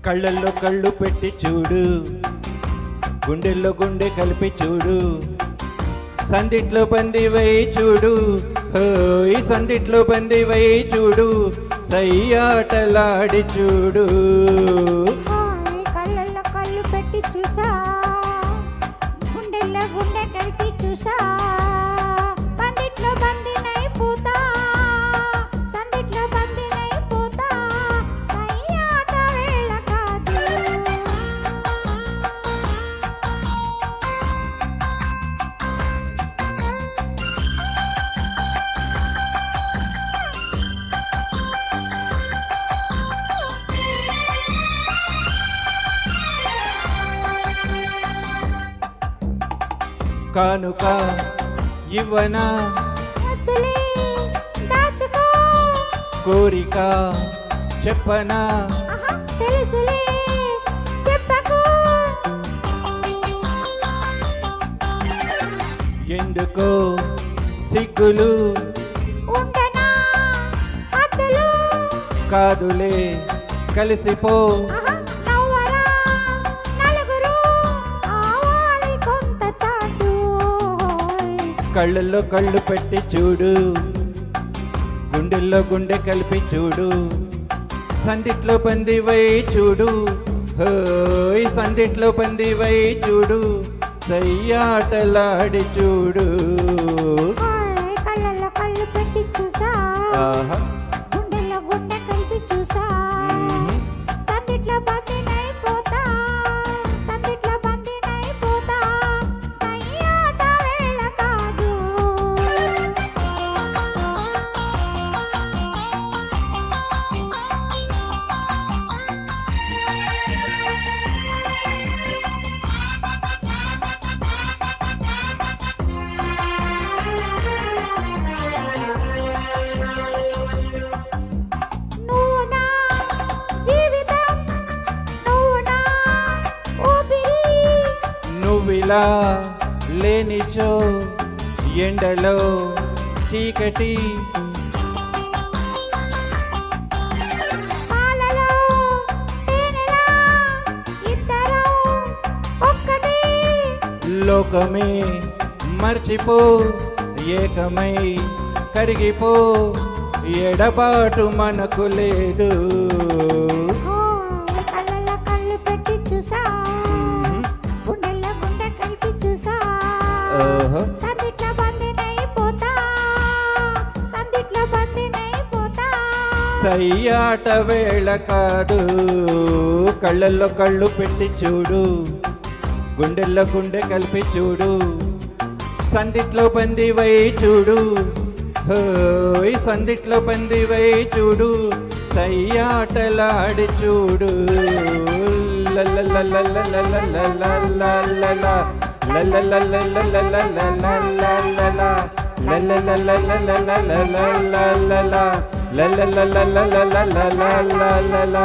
కళ్ళల్లో కళ్ళు పెట్టి చూడు, గుండెల్లో గుండె కలిపి చూడు, సందిట్లో బందివై చూడు, హోయ్ సందిట్లో బందివై చూడు, సయ్యాటలాడి చూడు. కళ్ళల్లో కళ్ళు పెట్టి చూసా, గుండెల్లో గుండె కలిపి చూసా, బందిట్లో బందినై పూతా, సందిట్లో బందినై పూతా, సయ్యాట వేళ కాదు. కానుక ఇవ్వనా, వద్దులే దాచుకో, కోరిక చెప్పనా, ఆహా, తెలుసులే చెప్పకు, ఎందుకో సిగ్గులు ఉండనా హద్దులు, కాదులే కలిసిపో, ఆహా, నవ్వరా నలుగురు, ఆవాలి కొంత చాటు. కళ్ళల్లో కళ్ళు పెట్టి చూడు, గుండెల్లో గుండె కలిపి చూడు, సందిట్లో పందివై చూడు, హోయ్ సందిట్లో పందివై చూడు, సయ్యాటలాడి చూడు. హాయ్ కళ్ళల్లో కళ్ళు పెట్టి చూసా, ఆహా గుండెల్లో గుండె కలిపి చూసా, సందిట్లో బందినై పోతా, సందిట్లో బందినై పోతా, సయ్యాట వేళ కాదు. నువ్వు నా జీవితం, నువ్వు నా ఊపిరి, నువ్విలా లేనిచో ఎండలో చీకటి, పాలలో తేనెలా ఇద్దరం ఒక్కటి. లోకమే మర్చిపో, ఏకమై కరిగిపో, ఎడబాటు మనకు లేదు. హాయ్ కళ్ళల్లో కళ్ళు పెట్టి చూసా, గుండెల్లో గుండె కలిపి చూసా, ఓహో సందిట్లో బందినై పోతా, సందిట్లో బందినై పోతా. సయ్యాట వేళ కాదు. కళ్ళల్లో కళ్ళు పెట్టి చూడు, గుండెల్లో గుండె కలిపి చూడు, సందిట్లో బందివై చూడు, హోయ్ సందిట్లో బందివై చూడు, సయ్యాటలాడి చూడు. లలలలలలలలలలలలల, లలలలలలలలలలలల, లలలలలలలలలలల, లలలలలలలలలల.